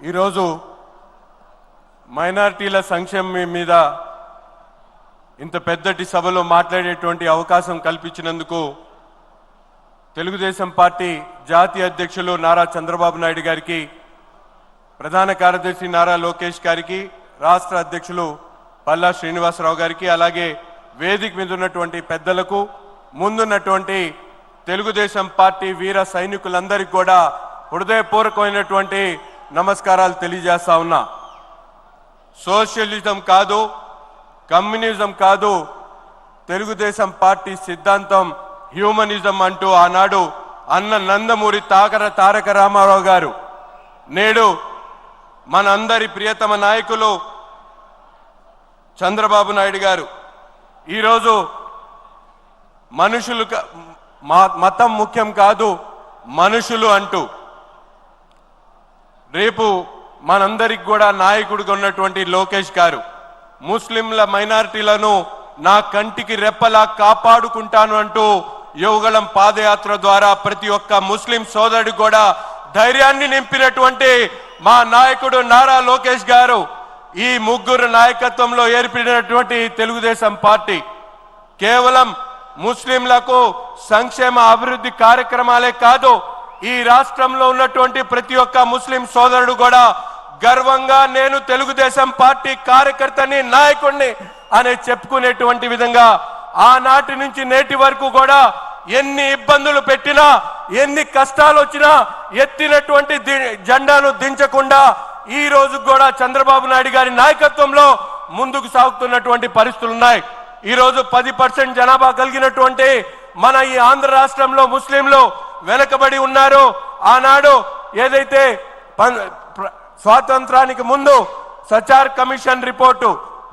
ఈరోజు మైనారిటీల సంక్షేమం మీద ఇంత పెద్దటి సభలో మాట్లాడేటువంటి అవకాశం కల్పించినందుకు తెలుగుదేశం పార్టీ జాతీయ అధ్యక్షులు నారా చంద్రబాబు నాయుడు గారికి, ప్రధాన కార్యదర్శి నారా లోకేష్ గారికి, రాష్ట్ర అధ్యక్షులు పల్లా శ్రీనివాసరావు గారికి, అలాగే వేదిక మీద ఉన్నటువంటి పెద్దలకు, ముందున్నటువంటి తెలుగుదేశం పార్టీ వీర సైనికులందరికీ కూడా హృదయపూర్వకమైనటువంటి నమస్కారాలు తెలియజేస్తా ఉన్నా. సోషలిజం కాదు, కమ్యూనిజం కాదు, తెలుగుదేశం పార్టీ సిద్ధాంతం హ్యూమనిజం అంటూ ఆనాడు అన్న నందమూరి తారక రామారావు గారు, నేడు మనందరి ప్రియతమ నాయకులు చంద్రబాబు నాయుడు గారు ఈరోజు మనుషులు మతం ముఖ్యం కాదు, మనుషులు అంటూ రేపు మనందరికి కూడా నాయకుడిగా ఉన్నటువంటి లోకేష్ గారు ముస్లింల మైనారిటీలను నా కంటికి రెప్పలా కాపాడుకుంటాను అంటూ యువగళం పాదయాత్ర ద్వారా ప్రతి ఒక్క ముస్లిం సోదరుడు కూడా ధైర్యాన్ని నింపినటువంటి మా నాయకుడు నారా లోకేష్ గారు, ఈ ముగ్గురు నాయకత్వంలో ఏర్పడినటువంటి తెలుగుదేశం పార్టీ కేవలం ముస్లింలకు సంక్షేమ అభివృద్ధి కార్యక్రమాలే కాదు, ఈ రాష్ట్రంలో ఉన్నటువంటి ప్రతి ఒక్క ముస్లిం సోదరుడు కూడా గర్వంగా నేను తెలుగుదేశం పార్టీ కార్యకర్తని, నాయకుడిని అని చెప్పుకునేటువంటి విధంగా ఆనాటి నుంచి నేటి వరకు కూడా ఎన్ని ఇబ్బందులు పెట్టినా, ఎన్ని కష్టాలు వచ్చినా ఎత్తినటువంటి జెండాను దించకుండా ఈ రోజు కూడా చంద్రబాబు నాయుడు గారి నాయకత్వంలో ముందుకు సాగుతున్నటువంటి పరిస్థితులు ఉన్నాయి. ఈ రోజు 10% జనాభా కలిగినటువంటి మన ఈ ఆంధ్ర రాష్ట్రంలో ముస్లింలు వెనకబడి ఉన్నారు. ఆనాడు ఏదైతే స్వాతంత్రానికి ముందు సచార్ కమిషన్ రిపోర్టు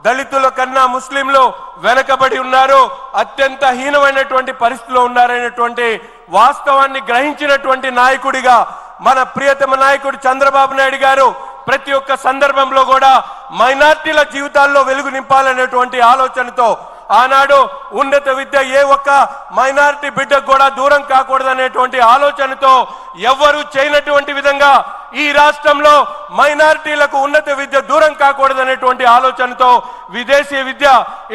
దళితుల కన్నా ముస్లింలు వెనకబడి ఉన్నారు, అత్యంత హీనమైనటువంటి పరిస్థితిలో ఉన్నారనేటువంటి వాస్తవాన్ని గ్రహించినటువంటి నాయకుడిగా మన ప్రియతమ నాయకుడు చంద్రబాబు నాయుడు గారు ప్రతి ఒక్క సందర్భంలో కూడా మైనార్టీల జీవితాల్లో వెలుగు నింపాలనేటువంటి ఆలోచనతో ఆనాడు ఉన్నత విద్య ఏ ఒక్క మైనారిటీ బిడ్డకు కూడా దూరం కాకూడదనేటువంటి ఆలోచనతో ఎవ్వరూ చేయనటువంటి విధంగా ఈ రాష్ట్రంలో మైనారిటీలకు ఉన్నత విద్య దూరం కాకూడదనేటువంటి ఆలోచనతో విదేశీ విద్య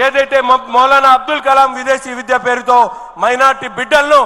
ఏదైతే మౌలానా అబ్దుల్ కలాం విదేశీ విద్య పేరుతో మైనారిటీ బిడ్డలను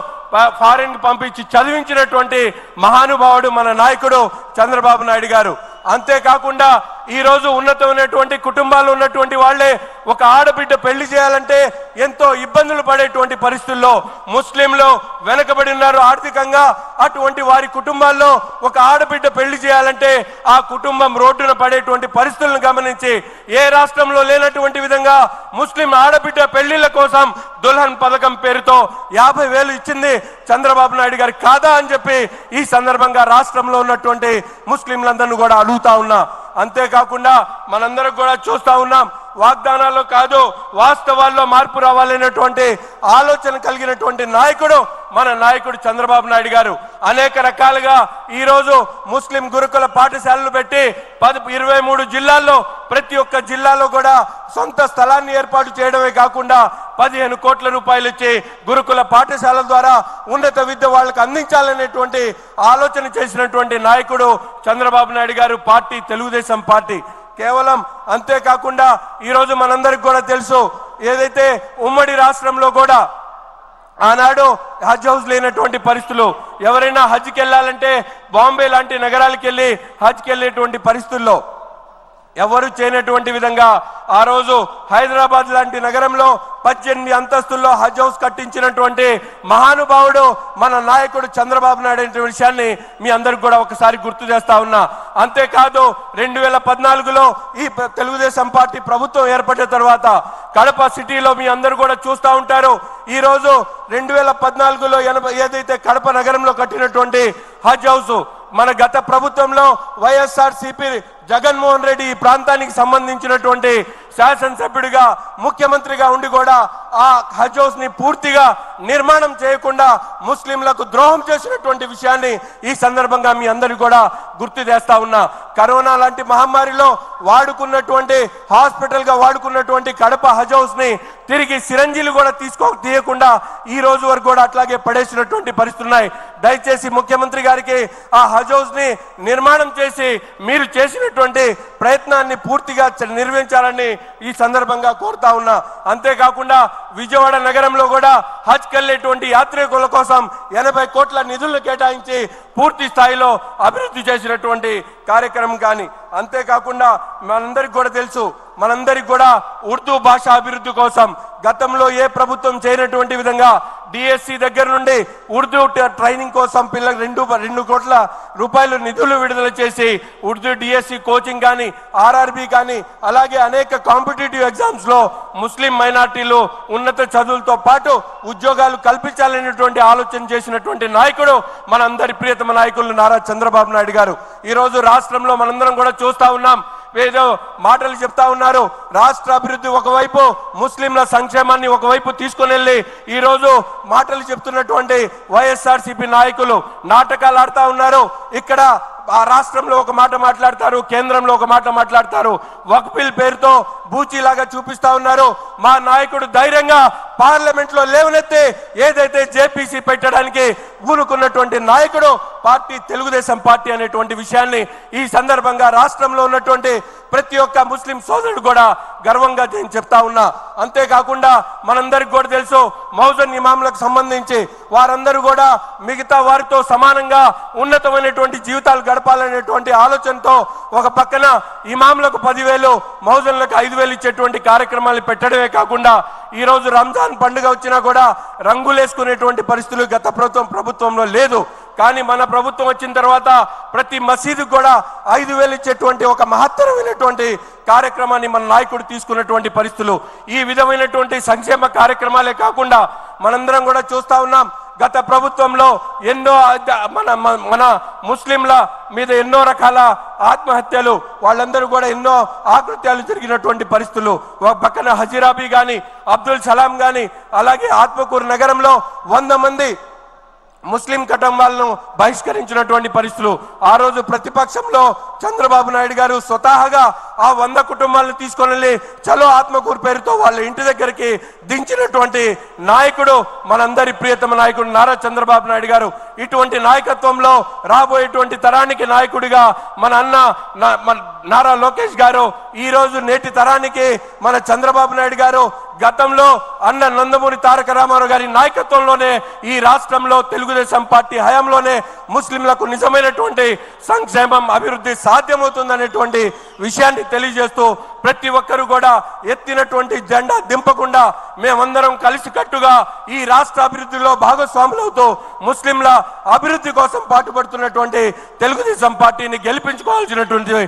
ఫారిన్ పంపించి చదివించినటువంటి మహానుభావుడు మన నాయకుడు చంద్రబాబు నాయుడు గారు. అంతేకాకుండా ఈ రోజు ఉన్నతమైనటువంటి కుటుంబాలు ఉన్నటువంటి వాళ్లే ఒక ఆడబిడ్డ పెళ్లి చేయాలంటే ఎంతో ఇబ్బందులు పడేటువంటి పరిస్థితుల్లో ముస్లింలు వెనకబడి ఉన్నారు ఆర్థికంగా. అటువంటి వారి కుటుంబాల్లో ఒక ఆడబిడ్డ పెళ్లి చేయాలంటే ఆ కుటుంబం రోడ్డున పడేటువంటి పరిస్థితులను గమనించి ఏ రాష్ట్రంలో లేనటువంటి విధంగా ముస్లిం ఆడబిడ్డ పెళ్లిళ్ల కోసం దుల్హన్ పథకం పేరుతో 50,000 ఇచ్చింది చంద్రబాబు నాయుడు గారు కాదా అని చెప్పి ఈ సందర్భంగా రాష్ట్రంలో ఉన్నటువంటి ముస్లింలందరినీ కూడా అడుగుతా ఉన్నా. అంతేకాకుండా మనందరం కూడా చూస్తా ఉన్నాం, వాగ్దానాల్లో కాదు వాస్తవాల్లో మార్పు రావాలనేటువంటి ఆలోచన కలిగినటువంటి నాయకుడు మన నాయకుడు చంద్రబాబు నాయుడు గారు. అనేక రకాలుగా ఈరోజు ముస్లిం గురుకుల పాఠశాలలు పెట్టి 23 జిల్లాల్లో ప్రతి ఒక్క జిల్లాలో కూడా సొంత స్థలాన్ని ఏర్పాటు చేయడమే కాకుండా 15 కోట్ల రూపాయలు ఇచ్చి గురుకుల పాఠశాలల ద్వారా ఉన్నత విద్య వాళ్ళకు అందించాలనేటువంటి ఆలోచన చేసినటువంటి నాయకుడు చంద్రబాబు నాయుడు గారు, పార్టీ తెలుగుదేశం పార్టీ. కేవలం అంతేకాకుండా ఈరోజు మనందరికి కూడా తెలుసు, ఏదైతే ఉమ్మడి రాష్ట్రంలో కూడా ఆనాడు హజ్ హౌస్ లేనటువంటి పరిస్థితులు, ఎవరైనా హజ్కి వెళ్ళాలంటే బాంబే లాంటి నగరాలకు వెళ్ళి హజ్కి వెళ్ళేటువంటి పరిస్థితుల్లో ఎవరు చేయనటువంటి విధంగా ఆ రోజు హైదరాబాద్ లాంటి నగరంలో 18 అంతస్తుల్లో హజ్ హౌస్ కట్టించినటువంటి మహానుభావుడు మన నాయకుడు చంద్రబాబు నాయుడు అనే విషయాన్ని మీ అందరికి కూడా ఒకసారి గుర్తు చేస్తా ఉన్నా. అంతేకాదు 2014లో ఈ తెలుగుదేశం పార్టీ ప్రభుత్వం ఏర్పడిన తర్వాత కడప సిటీలో మీ అందరూ కూడా చూస్తూ ఉంటారు. ఈ రోజు 2014లో ఏదైతే కడప నగరంలో కట్టినటువంటి హజ్ హౌస్ మన గత ప్రభుత్వంలో వైఎస్ఆర్సీపీ జగన్మోహన్ రెడ్డి ఈ ప్రాంతానికి సంబంధించినటువంటి శాసనసభ్యుడిగా ముఖ్యమంత్రిగా ఉండి కూడా ఆ హజ్ హౌస్ ని పూర్తిగా నిర్మాణం చేయకుండా ముస్లింలకు ద్రోహం చేసినటువంటి విషయాన్ని ఈ సందర్భంగా మీ అందరికీ కూడా గుర్తు చేస్తా ఉన్నా. కరోనా లాంటి మహమ్మారిలో వాడుకున్నటువంటి హాస్పిటల్ గా వాడుకున్నటువంటి కడప హజ్ హౌస్ ని తిరిగి సిరంజీలు కూడా తీయకుండా ఈ రోజు వరకు కూడా అట్లాగే పడేసినటువంటి పరిస్థితులు ఉన్నాయి. దయచేసి ముఖ్యమంత్రి గారికి ఆ హజ్ హౌస్ ని నిర్మాణం చేసి మీరు చేసినటువంటి ప్రయత్నాన్ని పూర్తిగా నిర్వహించాలని ఈ సందర్భంగా కోరుతా ఉన్నా. అంతేకాకుండా విజయవాడ నగరంలో కూడా హజ్ కెళ్ళేటువంటి యాత్రికుల కోసం 80 కోట్ల నిధులను కేటాయించి పూర్తి స్థాయిలో అభివృద్ధి చేసినటువంటి కార్యక్రమం. కానీ అంతేకాకుండా మనందరికి కూడా తెలుసు, మనందరికి కూడా ఉర్దూ భాష అభివృద్ధి కోసం గతంలో ఏ ప్రభుత్వం చేయనటువంటి విధంగా డిఎస్సి దగ్గర నుండి ఉర్దూ ట్రైనింగ్ కోసం పిల్లలకు 2 కోట్ల రూపాయలు నిధులు విడుదల చేసి ఉర్దూ డిఎస్సి కోచింగ్ కానీ ఆర్ఆర్బి కానీ అలాగే అనేక కాంపిటేటివ్ ఎగ్జామ్స్ లో ముస్లిం మైనార్టీలు ఉన్నత చదువులతో పాటు ఉద్యోగాలు కల్పించాలనేటువంటి ఆలోచన చేసినటువంటి నాయకుడు మనందరి ప్రియతమ నాయకులు నారా చంద్రబాబు నాయుడు గారు. ఈ రోజు రాష్ట్రంలో మనందరం కూడా చూస్తా ఉన్నాం, ఏదో మాటలు చెప్తా ఉన్నారు. రాష్ట్ర అభివృద్ధి ఒకవైపు, ముస్లింల సంక్షేమాన్ని ఒకవైపు తీసుకుని వెళ్ళి ఈ రోజు మాటలు చెప్తున్నటువంటి వైఎస్ఆర్సీపీ నాయకులు నాటకాలు ఆడుతా ఉన్నారు. ఇక్కడ ఆ రాష్ట్రంలో ఒక మాట మాట్లాడతారు, కేంద్రంలో ఒక మాట మాట్లాడతారు. వక్ఫ్ బిల్ పేరుతో బూచీలాగా చూపిస్తా ఉన్నారు. మా నాయకుడు ధైర్యంగా పార్లమెంట్ లో లేవనెత్తి ఏదైతే జేపీసీ పెట్టడానికి ఊరుకున్నటువంటి నాయకుడు పార్టీ తెలుగుదేశం పార్టీ అనేటువంటి విషయాన్ని ఈ సందర్భంగా రాష్ట్రంలో ఉన్నటువంటి ప్రతి ఒక్క ముస్లిం సోదరుడు కూడా గర్వంగా నేను చెప్తా ఉన్నా. అంతేకాకుండా మనందరికి కూడా తెలుసు, మౌజన్ ఇమాంలకు సంబంధించి వారందరూ కూడా మిగతా వారితో సమానంగా ఉన్నతమైనటువంటి జీవితాలు గడపాలనేటువంటి ఆలోచనతో ఒక పక్కన ఇమాంలకు 10,000 మౌజన్లకు 5,000 ఇచ్చేటువంటి కార్యక్రమాలు పెట్టడమే కాకుండా ఈ రోజు రంజాన్ పండుగ వచ్చినా కూడా రంగులేసుకునేటువంటి పరిస్థితులు గత ప్రభుత్వంలో లేదు. కానీ మన ప్రభుత్వం వచ్చిన తర్వాత ప్రతి మసీదుకు కూడా 5,000 ఇచ్చేటువంటి ఒక మహత్తరమైనటువంటి కార్యక్రమాన్ని మన నాయకుడు తీసుకున్నటువంటి పరిస్థితులు. ఈ విధమైనటువంటి సంక్షేమ కార్యక్రమాలే కాకుండా మనందరం కూడా చూస్తా ఉన్నాం, గత ప్రభుత్వంలో ఎన్నో మన ముస్లింల మీద ఎన్నో రకాల ఆత్మహత్యలు, వాళ్ళందరూ కూడా ఎన్నో ఆకృత్యాలు జరిగినటువంటి పరిస్థితులు. ఒక పక్కన హజీరాబీ కానీ అబ్దుల్ సలాం కానీ అలాగే ఆత్మకూరు నగరంలో 100 మంది ముస్లిం కుటుంబాలను బహిష్కరించినటువంటి పరిస్థితులు. ఆ రోజు ప్రతిపక్షంలో చంద్రబాబు నాయుడు గారు స్వతహాగా ఆ 100 కుటుంబాలను తీసుకొని వెళ్ళి చలో ఆత్మకూరు పేరుతో వాళ్ళ ఇంటి దగ్గరికి దించినటువంటి నాయకుడు మనందరి ప్రియతమ నాయకుడు నారా చంద్రబాబు నాయుడు గారు. ఇటువంటి నాయకత్వంలో రాబోయేటువంటి తరానికి నాయకుడిగా మన అన్న నారా లోకేష్ గారు, ఈ రోజు నేటి తరానికి మన చంద్రబాబు నాయుడు గారు, గతంలో అన్న నందమూరి తారక రామారావు గారి నాయకత్వంలోనే ఈ రాష్ట్రంలో తెలుగుదేశం పార్టీ హయాంలోనే ముస్లింలకు నిజమైనటువంటి సంక్షేమం అభివృద్ధి సాధ్యమవుతుందనేటువంటి విషయాన్ని తెలియజేస్తూ ప్రతి ఒక్కరు కూడా ఎత్తినటువంటి జెండా దింపకుండా మేమందరం కలిసికట్టుగా ఈ రాష్ట్ర అభివృద్ధిలో భాగస్వాములవుతూ ముస్లింల అభివృద్ధి కోసం పాటుపడుతున్నటువంటి తెలుగుదేశం పార్టీని గెలిపించుకోవాల్సినటువంటి